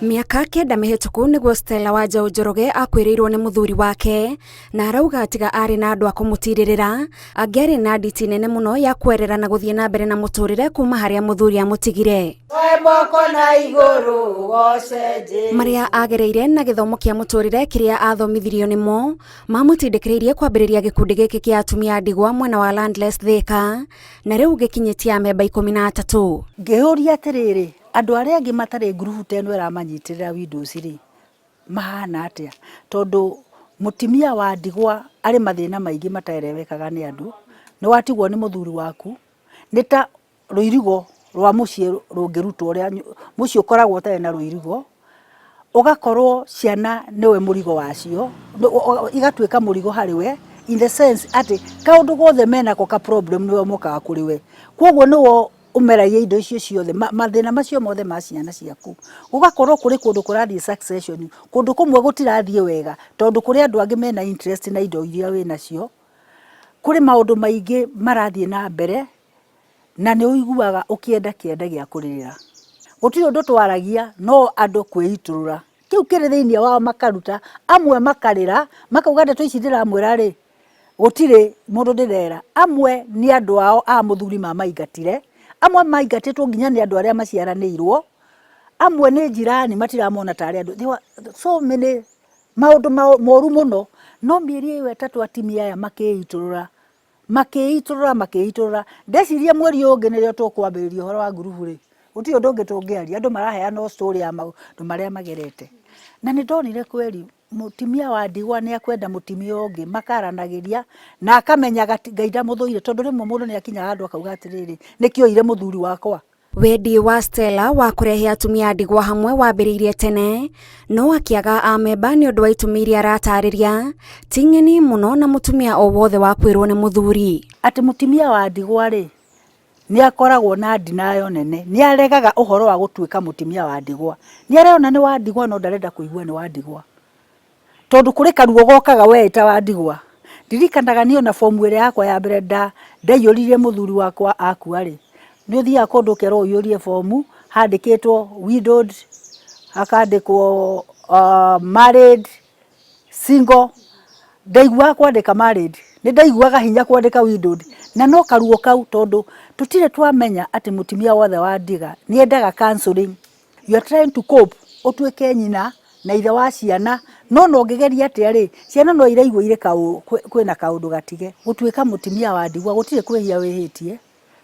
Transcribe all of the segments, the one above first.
Miaka kenda mihituku niguo Stella Wanjaũ Njoroge akwiriirwo ni muthuri wake na arauga atiga ari na andu a kumutirĩrĩra angĩarĩ na nditi nene muno ya kwerera na guthie na mbere na muturire kuma haria muthuri amutigire maria agereire na githomo kia muturire kiria athomithirio nimo mamutindĩkĩrĩirie kwambĩrĩria gikundi giki kia atumia ndigwa mwena wa Landless Thika na riu gikinyitia memba 13 ngiuria atiriri andu aria angi matari group teno iramanyitirira windows ri mahana atia tondu mutimia wa ndigwa ari mathina maingi mataerewekaga ni andu ni watigwo ni muthuri waku ni ta ruirigo rwa mucie rungirutwo uria mucie ukoragwo tare na ruirigo ugakorwo ciana niwe murigo wacio igatuika murigo hariwe in the sense ati kaundu gothe mena ko ka problem niwe mukaga kuriwe kwoguo niwo umeragia indo icio ciothe mathina macio mothe ma ciana ciaku ugakorwo kuri kundu kurathie succession kundu kumwe gutirathie wega tondu kuri andu angi mena interest na indo iria we nacio kuri maundu maingi marathie na mbere na ni uiguaga ukienda kienda gia kuririra gutiri undu twaragia no andu kwiiturura kiu kiri thiini wao makaruta amwe makarira makauga ndeto ici ndiramwira ri gutiri mundu ndirera amwe ni andu ao a muthuri maingatire amwe maingatitwo nginya ni andu aria maciaranirwo amwe ni jirani matiramona tari andu so many maundu moru muno no mieri iyo etatu atimia aya makiiturura ndeciria mweri ungi nirio tukwambiriria horo wa group ri uti undu ungi tungiaria andu maraheana no story ya maundu maria magerete na ni ndonire kweli mutimia wa ndigwa ni akwenda mutimia ungi makaranagiria na akamenya gaida muthuire tondu rimwe mundu ni akinya handu akauga atiriri nikio ire muthuri wakwa wendi wa Stella wa kurehe atumia ndigwa hamwe wambiriirie tene no akiaga amemba ni undu wa itumi iria aratariria ting'eni muno na mutumia o wothe wa kwirwo ni muthuri ati mutimia wa ndigwa ri ni akoragwo na ndinayo nene ni aregaga uhoro wa gutuika mutimia wa ndigwa ni areona ni wa ndigwa no ndarenda kuigua ni wa ndigwa tondu kuri karuo gokaga we ita wa ndigwa ndirikanaga ni ona form ire yakwa ya mbere ndaiyuririe muthuri wakwa akua ri ni uthia kundu kero uyurie form handikitwo widowed hakandikwo married single ndaigua kwandika married ni ndaiguaga hinya kwandika widowed na no karuo kau tondu tutire twamenya ati mutimia wothe wa ndiga ni endaga counseling you are trying to cope utuike nyina na ithe wa ciana no ngigeria ati ciana no iraigwo ire kwina kaundu gatige gutuika mutimia wa ndigwa gutire kwehia wehitie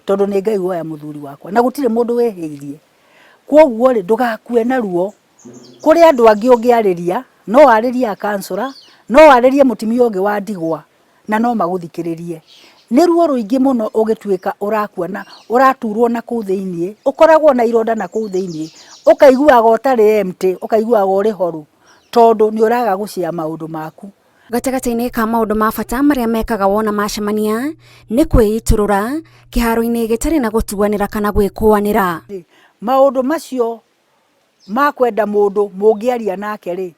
tondu ni Ngai woya muthuri wakwa na gutire mundu wehirie kwoguo ri ndugakue na ruo kuri andu angi ungiariria no ariria counselor no ariria mutimia ungi wa ndigwa na no maguthikiririe ni ruo ruingi muno ugituika urakuona uraturwo na ku thiini ukoragwo na ironda na ku thiini ukaiguaga utari empty ukaiguaga uri horu tondu ni uraga gucia maundu maku gatagataini ka maundu ma bata maria mekaga wona macemania ni kwiiturura kiharo-ini gitari na gutuanira kana gwikuanira maundu macio ma kwenda mundu mungiaria nake ri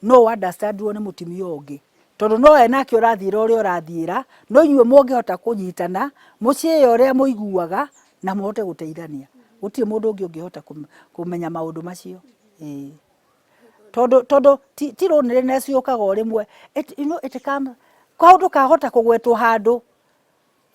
no understandwo ni mutimia ungi tondu no enake urathira uria urathira no inywe mungihota kunyitana mucie uria muiguaga na muhote guteithania gutire mundu ungi ungihota kumenya maundu macio todo tiro nere neciukaga urimwe etikama kaundu kahota kugwetwo handu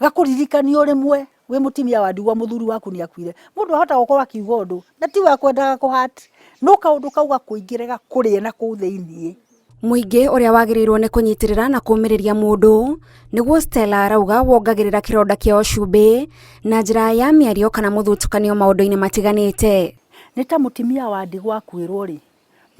gakuririkani urimwe we mutimia wa ndigwa muthuri waku ni akwire mundu ahota gukorwa kiuga undu na ti wa kwendaga kuhati no kaundu kauga kuingirega kurie na ku thiini muingi uria wagirirwo ni kunyitirira na kumiriria mundu niguo Stella arauga wongagirira kironda kio cumbi na njira ya miario kana muthutukanio maundu-ini matiganite ni ta mutimia wa ndigwa kwirwo ri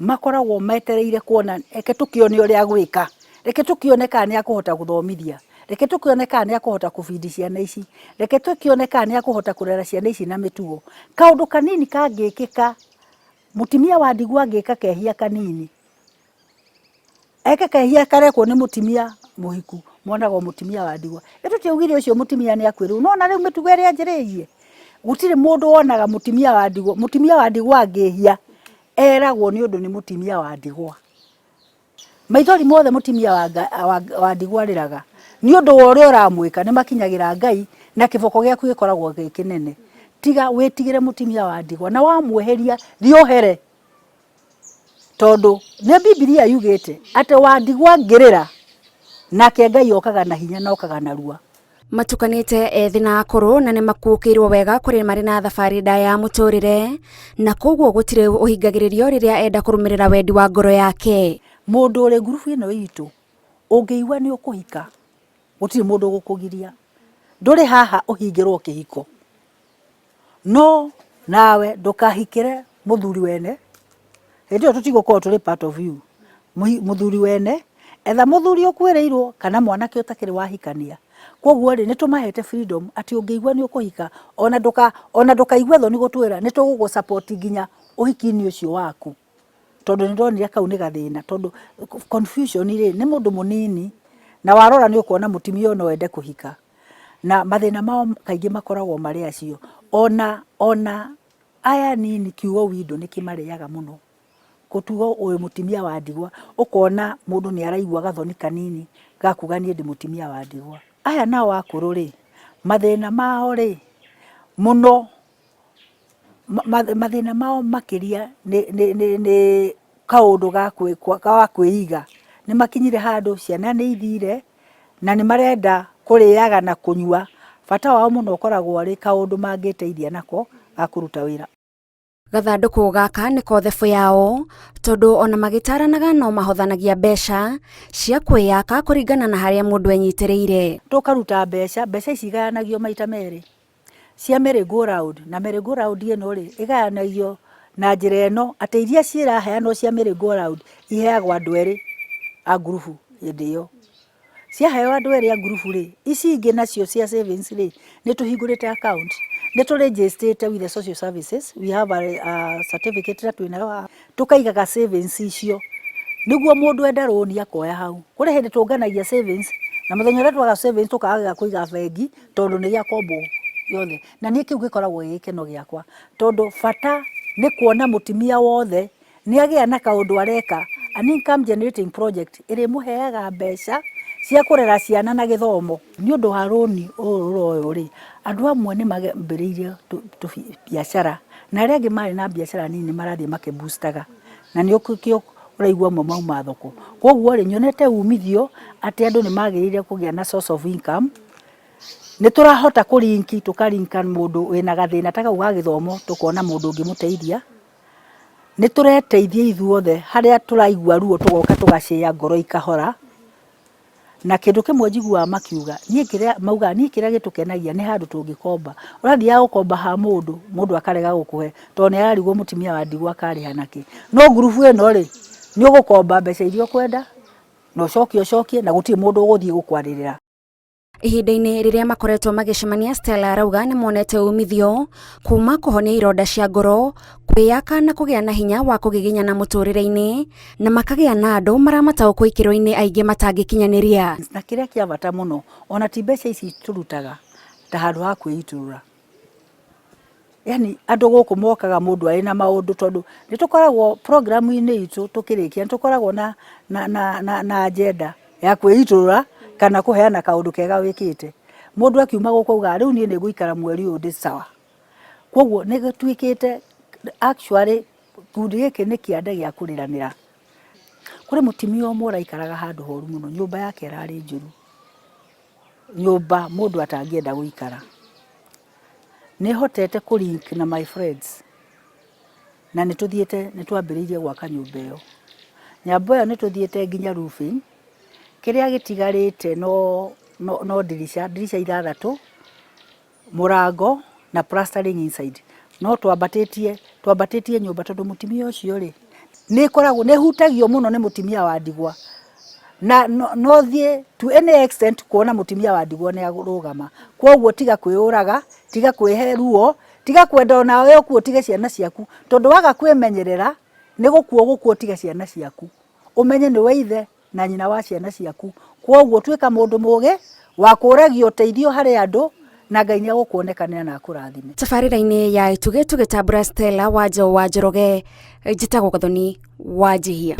makoragwo metereire kuona eke tukione uria gwika reke tukione kana ni akuhota guthomithia reke tukione kana ni akuhota kufidi ciana ici reke tukione kana ni akuhota kurera ciana ici na mitugo kaundu kanini kangikika mutimia wa ndigwa ngika kehia kanini eke kehia karekwo ni mutimia muhiku monago mutimia wa ndigwa tutiugire ucio mutimia ni akwiru no na riu mitugo iri anjiririe gutire mundu wonaga mutimia wa ndigwa ngihia eragwo ni undu ni mutimia wa ndigwa maithori mothe mutimia wa ndigwa riraga ni undu wa uria uramwika ni makinyagira Ngai na kiboko giaku gikoragwo gikinene tiga witigire mutimia wa ndigwa na wamweheria thiohere tondu ne Biblia yugite ate Wandigwa ngirira nake Ngai okaga na hinya na okaga na rua. Matukanite ethi na akuru na ni makukirwo wega kuri mari na thabari nda ya muturire na koguo gutire uhingagiririo riria enda kurumirira wendi wa ngoro yake. Mundu uri ngurubu ino itu ungiigua ni ukuhika gutire mundu gukugiria nduri haha uhingirwo kihiko no nawe ndukahikire muthuri wene ndio tutigukorwo turi part of you muthuri wene etha muthuri ukwireirwo kana mwanake utakiri wahikania koguo ri nitumahete freedom ati ungiigua ni ukuhika ona ndukaigwe tho ni gutwira nitugugu support nginya uhiki-ini ucio waku tondu ndonire kau ni gathina tondu confusion ri ni mundu munini na warora ni ukuona mutimia ono wende kuhika na mathina mao kaingi makoragwo mari acio ona aya nini kiugo windo nikimariaga muno kutugo uyu mutimia wa ndigwa ukona mundu ni araigwa gathoni kanini gakuga ni ndi mutimia wa ndigwa. Aya nao akuru ri mathina mao ri muno mathina mao makiria ni kaundu ga kwiiga ni makinyire handu ciana ni ithire na ni marenda kuriaga na kunyua bata wao muno ukoragwo ari kaundu mangiteithia nako akuruta wira. Gathanduku gaka niko thebu yao tondu ona magitaranaga no mahothanagia mbeca cia kwiyaka kuringana na haria mundu enyitiriire. Tukaruta mbeca ici igayanagio maita meri cia merry go round na merry go round ino ri igayanagio na njira ino ati iria ciiraheanwo cia merry go round iheagwo andu eri a ngurubu hindi iyo ciaheo andu eri a ngurubu ri ici ingi nacio cia savings ri ni tuhingurite account ni tu registered with the social services. We have a certificate that we know tukaigaga savings icio niguo mundu enda roni akoya hau kuri hindi tunganagia savings na muthenya uria twaga savings tukaga kuiga bengi tondu ni gia kombo yothe na ni kiu gikoragwo gikeno giakwa tondu bata ni kuona mutimia wothe ni agia na kaundu areka an income generating project iri muheaga mbeca cia kurera ciana na githomo ni undu wa roni uyu ri andu amwe ni magambiriirie biashara na aria angi mari na biashara nini marathie makiboostaga na ni ukikio uraigua mauma thoko koguo ri nyonete umithio ati andu ni magiriire kugia na source of income ni turahota kurinki tukarinka mundu wina gathina taka uga githomo tukona mundu ungimuteithia ni tureteithia ithuothe haria turaigua ruo tugoka tugashia ngoro ikahora na kindu kimwe njigua makiuga nie kiria mauga nie kiria gitukenagia ni handu tungikomba urathia gukomba ha mundu akarega gukuhe to ni ararigwo mutimia wa ndigwa akariha naki no ngurubu eno ri ni ugukomba mbeca irio kwenda no cokie na gutiri mundu uguthie gukwaririra. Ihinda-ini riria makoretwo magicemania Stella arauga ni monete umithio kuma kuhonia ironda cia ngoro kwiyaka na kugia na hinya wa kugiginya na muturire-ini na makagia na andu maramataukwo ikiro-ini aingi matangikinyaniria na kiria kia bata muno ona ti mbeca ici turutaga ta handu ha kwiiturura yani andu guku mokaga mundu ari na maundu tondu ni tukoragwo programu-ini itu tukirikia tukoragwo na agenda ya kwiiturura kana kuheana kaundu kega wikite mundu akiuma gukuga riu nie niguikara mweri uyu ndi sawa koguo ni gatuikite actually kundi giki ni kianda gia kuriranira kuri mutimia umwe uraikaraga handu horu muno nyumba yake irari njuru nyumba mundu atangienda guikara ni hotete kulink na my friends na nitwambiriirie gwaka nyumba iyo nyambo iyo nituthiete nginya roofing kiria gitigarite no dirisha 6 murango na plastering inside no twambatitie nyumba tondu mutimia ucio ri ni koragwo ne hutagio muno ni mutimia wa ndigwa na no thie to any extent kuona mutimia wa ndigwa ni agurugama koguo tiga kwiuraga tiga kwihe ruo tiga kwenda ona we okuo tiga ciana ciaku tondu waga kwimenyerera ni gukuo tiga ciana ciaku umenye ni weithe na nyina wa ciana ciaku koguo twika mundu mugi wa kuragio teithio hari andu na Ngai ni agukuonekanira na akurathime. Tabarira-ini ya ituge tugetambura Stella Wanjau wa Njoroge njitagwo Gathoni Wanjihia.